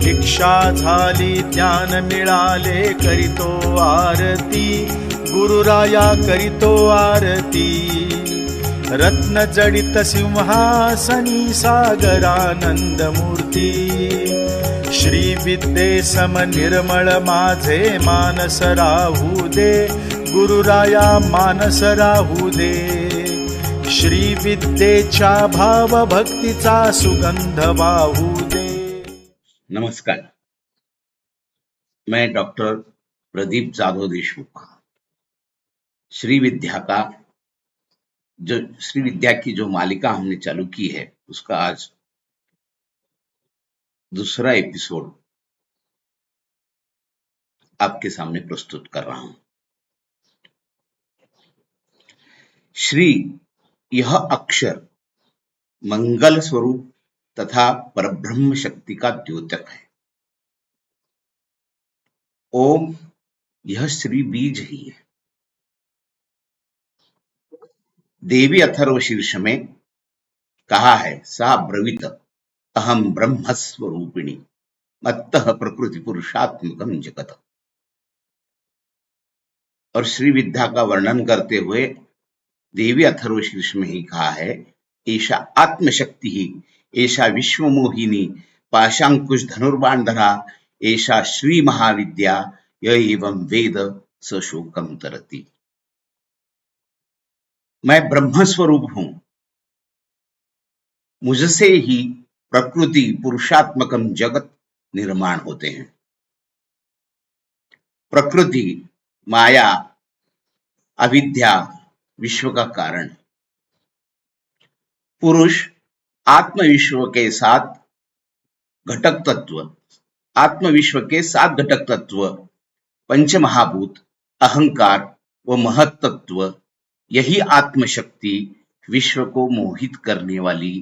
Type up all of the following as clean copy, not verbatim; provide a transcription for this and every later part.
दीक्षा झाली ज्ञान मिळाले करीतो आरती गुरुराया करीतो आरती रत्न जडित सिंहासनी सागरानंद मूर्ती श्री विद्ये सम निर्मळ माझे मानस राहू दे गुरुराया मानस राहू दे श्री विद्येच्या भाव भक्तीचा सुगंध वाहू दे। नमस्कार, मैं डॉक्टर प्रदीप जाधव देशमुख। श्री विद्या की जो मालिका हमने चालू की है उसका आज दूसरा एपिसोड आपके सामने प्रस्तुत कर रहा हूं। श्री यह अक्षर मंगल स्वरूप तथा परब्रह्म शक्ति का द्योतक है। ओम यह श्री बीज ही है। देवी अथर्व शीर्ष में कहा है सा ब्रवीत अहम ब्रह्म स्वरूपिणी मत्तः प्रकृति पुरुषात्मकम जगत। और श्री विद्या का वर्णन करते हुए देवी अथर्व शीर्ष में ही कहा है ऐशा आत्मशक्ति ही ऐशा विश्वमोहिनी पाशांकुश धनुर्बाणधरा ऐशा श्री महाविद्या यह एवं वेद सशोकम तरती। मैं ब्रह्म स्वरूप हूं, मुझसे ही प्रकृति पुरुषात्मकम जगत निर्माण होते हैं। प्रकृति माया अविद्या विश्व का कारण, पुरुष आत्मविश्व के साथ घटक तत्व, आत्मविश्व के 7 घटक तत्व पंचमहाभूत अहंकार व महत तत्व, यही आत्मशक्ति विश्व को मोहित करने वाली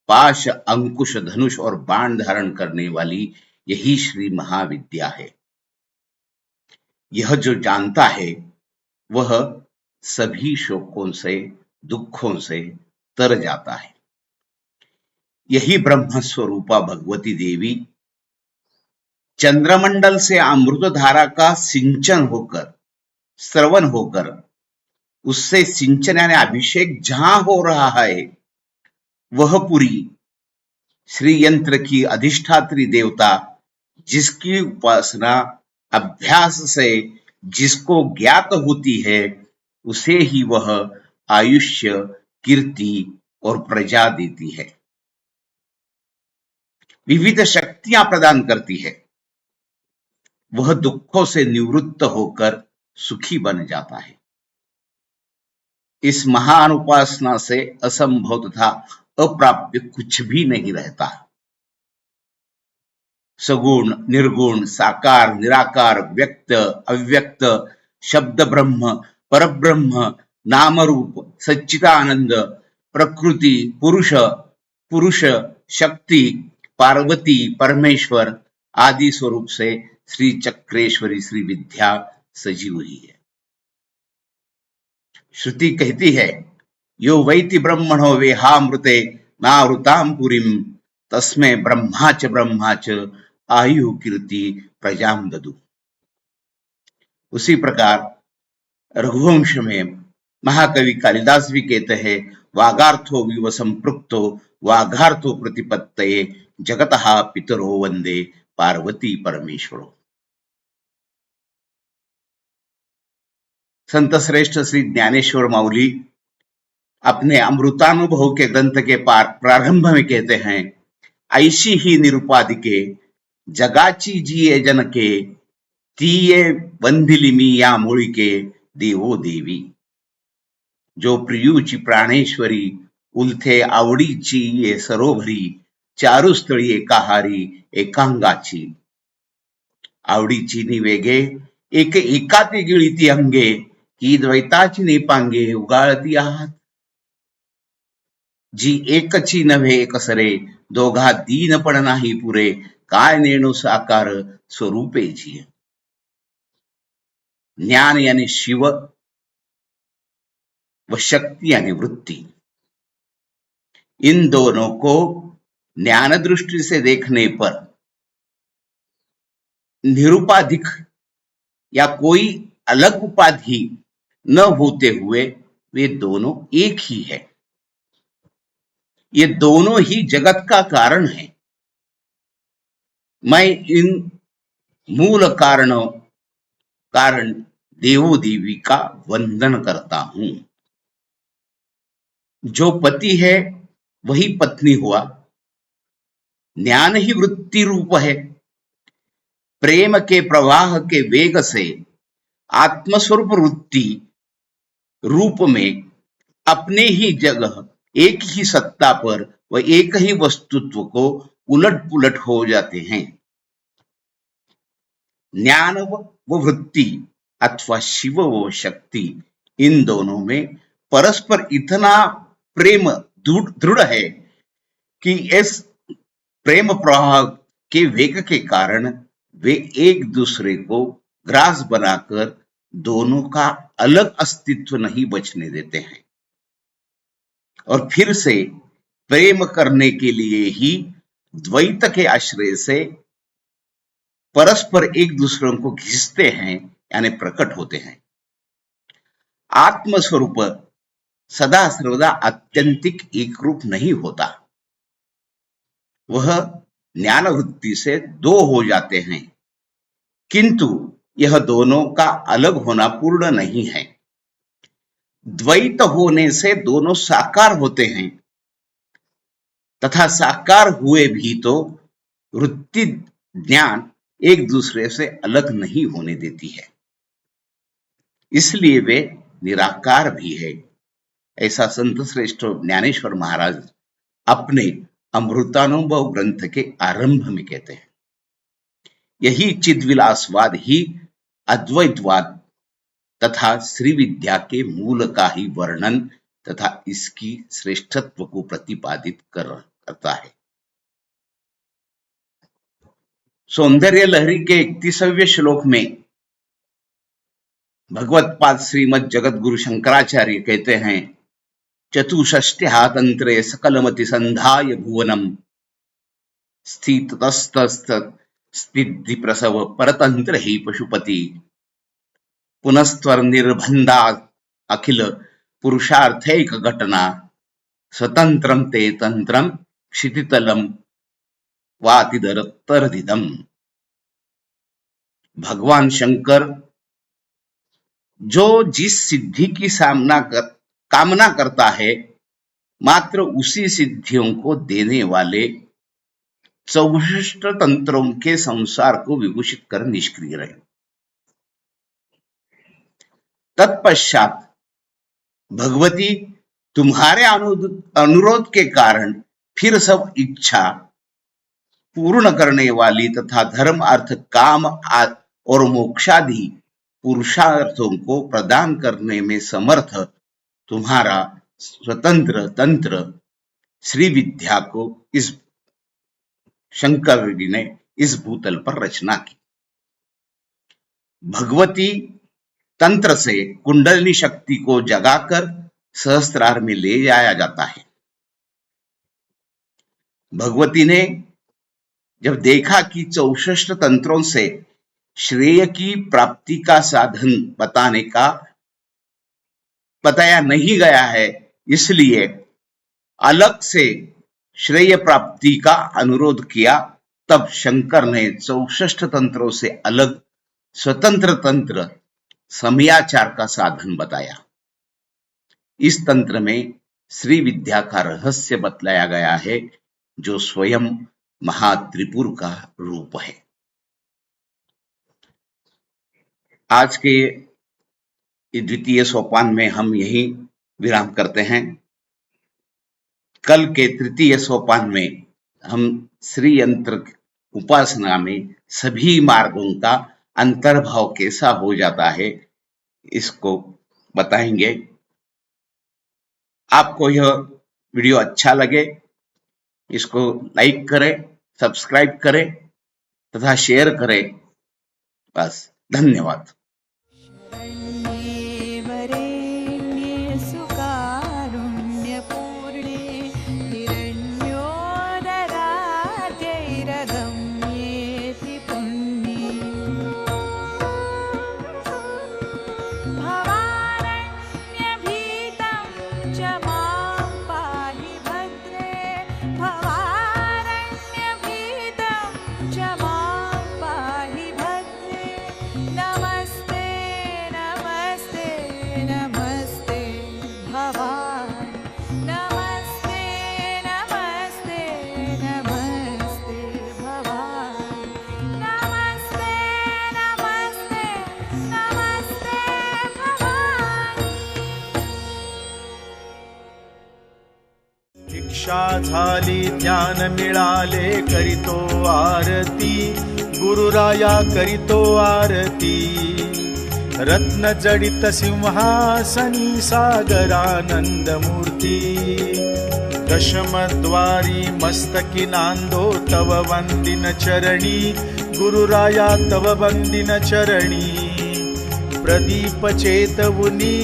पाश अंकुश धनुष और बाण धारण करने वाली यही श्री महाविद्या है। यह जो जानता है वह सभी शोकों से दुखों से तर जाता है। यही ब्रह्म स्वरूपा भगवती देवी चंद्रमंडल से अमृत धारा का सिंचन होकर, श्रवण होकर, उससे सिंचन यानी अभिषेक जहां हो रहा है वह पुरी श्री यंत्र की अधिष्ठात्री देवता, जिसकी उपासना अभ्यास से जिसको ज्ञात होती है उसे ही वह आयुष्य कीर्ति और प्रजा देती है, विविध शक्तियां प्रदान करती है। वह दुखों से निवृत्त होकर सुखी बन जाता है। इस महान उपासना से असंभव तथा अप्राप्य कुछ भी नहीं रहता। सगुण निर्गुण साकार निराकार व्यक्त अव्यक्त शब्द ब्रह्म परब्रह्म नाम रूप सच्चिदानंद प्रकृति पुरुष शक्ति पार्वती परमेश्वर आदि स्वरूप से श्री चक्रेश्वरी श्री विद्या सजी हुई है। श्रुति कहती है यो वैति ब्रह्मणो वेहामृते नावृताम पुरीम तस्मै ब्रह्माच आयु कीर्ति प्रजाम ददु। उसी प्रकार रघुवंश में महाकवि कालिदास भी कहते हैं वागार्थो विव संपृक्तो वागार्थो प्रतिपत्तये जगतः पितरो वंदे पार्वती परमेश्वरो। संत श्रेष्ठ श्री ज्ञानेश्वर माउली अपने अमृतानुभव के ग्रंथ के प्रारंभ में कहते हैं ऐशी ही निरुपाधिके जगाची जिये जनके तीये वंदिलिमी या मूळिके देवो देवी। जो प्रियूची प्राणेश्वरी उलथे आवडीची ये सरोभरी चारुस्थळी एकाहारी एकांगाची। आवडीची निवेगे एक एकाती गिळीती अंगे की द्वैताची नेपांगे उगाळती आहात। जी एकची नव्हे एकसरे दोघा दीन पण नाही पुरे काय नेणू साकार स्वरूपेची। ज्ञान यानी शिव व शक्ति यानी वृत्ति, इन दोनों को ज्ञान दृष्टि से देखने पर निरुपाधिक या कोई अलग उपाधि न होते हुए वे दोनों एक ही है। ये दोनों ही जगत का कारण है। मैं इन मूल कारण देवो देवी का वंदन करता हूं। जो पति है वही पत्नी हुआ। ज्ञान ही वृत्ति रूप है। प्रेम के प्रवाह के वेग से आत्मस्वरूप वृत्ति रूप में अपने ही जगह एक ही सत्ता पर व एक ही वस्तुत्व को उलट पुलट हो जाते हैं। ज्ञान व वृत्ति अथवा शिव व शक्ति, इन दोनों में परस्पर इतना प्रेम दृढ़ है कि इस प्रेम प्रवाह के वेग के कारण वे एक दूसरे को ग्रास बनाकर दोनों का अलग अस्तित्व नहीं बचने देते हैं और फिर से प्रेम करने के लिए ही द्वैत के आश्रय से परस्पर एक दूसरे को घिसते हैं, यानी प्रकट होते हैं। आत्मस्वरूप सदा सर्वदा आत्यंतिक एक रूप नहीं होता। वह ज्ञान वृत्ति से दो हो जाते हैं, किंतु यह दोनों का अलग होना पूर्ण नहीं है। द्वैत होने से दोनों साकार होते हैं तथा साकार हुए भी तो वृत्ति ज्ञान एक दूसरे से अलग नहीं होने देती है, इसलिए वे निराकार भी है। ऐसा संत श्रेष्ठ ज्ञानेश्वर महाराज अपने अमृतानुभव ग्रंथ के आरंभ में कहते हैं। यही चिद्विलासवाद ही अद्वैतवाद तथा श्री विद्या के मूल का ही वर्णन तथा इसकी श्रेष्ठत्व को प्रतिपादित करता है। सौंदर्य लहरी के 31वें श्लोक में भगवत्पाद श्रीमद जगत गुरु शंकराचार्य कहते हैं, चतुष्षष्ट्या तंत्रे सकलमति संधाय भुवनम स्थितस्तस्त स्थिति प्रसव परतंत्र ही पशुपति पुनस्त्वर निर्बंधा अखिल पुरुषार्थैक घटना स्वतंत्रम ते तंत्रम क्षितितलम वातिदरतरदिदम। भगवान शंकर जो जिस सिद्धि की कामना करता है, मात्र उसी सिद्धियों को देने वाले 64 तंत्रों के संसार को विभूषित कर निष्क्रिय रहे। तत्पश्चात भगवती तुम्हारे अनुरोध के कारण फिर सब इच्छा पूर्ण करने वाली तथा धर्म अर्थ काम और मोक्षादि पुरुषार्थों को प्रदान करने में समर्थ तुम्हारा स्वतंत्र तंत्र श्री विद्या को इस शंकर जी ने इस भूतल पर रचना की। भगवती तंत्र से कुंडलिनी शक्ति को जगाकर सहस्त्रार में ले जाया जाता है। भगवती ने जब देखा कि 64 तंत्रों से श्रेय की प्राप्ति का साधन बताया नहीं गया है, इसलिए अलग से श्रेय प्राप्ति का अनुरोध किया। तब शंकर ने 64 तंत्रों से अलग स्वतंत्र तंत्र समयाचार का साधन बताया। इस तंत्र में श्री विद्या का रहस्य बतलाया गया है, जो स्वयं महात्रिपुर का रूप है। आज के द्वितीय सोपान में हम यही विराम करते हैं। कल के तृतीय सोपान में हम श्री यंत्र उपासना में सभी मार्गों का अंतर्भाव कैसा हो जाता है, इसको बताएंगे। आपको यह वीडियो अच्छा लगे, इसको लाइक करें, सब्सक्राइब करें तथा शेयर करें। बस, धन्यवाद। हिरण्योदराद्यैरगम्येति पुण्ये दीक्षा झाली ज्ञान मिळाले करीतो आरती गुरुराया करीतो आरती रत्न जडित सिंहासनी सागरानंद मूर्ती दशमद्वारी मस्तकी नांदो तव वंदिन चरणी गुरुराया तव वंदिन चरणी प्रदीप चेतवुनी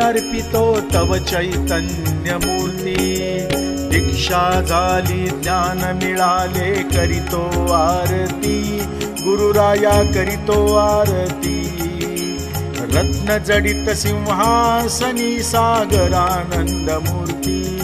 अर्पितो तव चैतन्य मूर्ती दीक्षा झाली ज्ञान मिळाले करीतो आरती गुरुराया करीतो आरती रत्न जडित सिंहासनी सागरानंद मूर्ती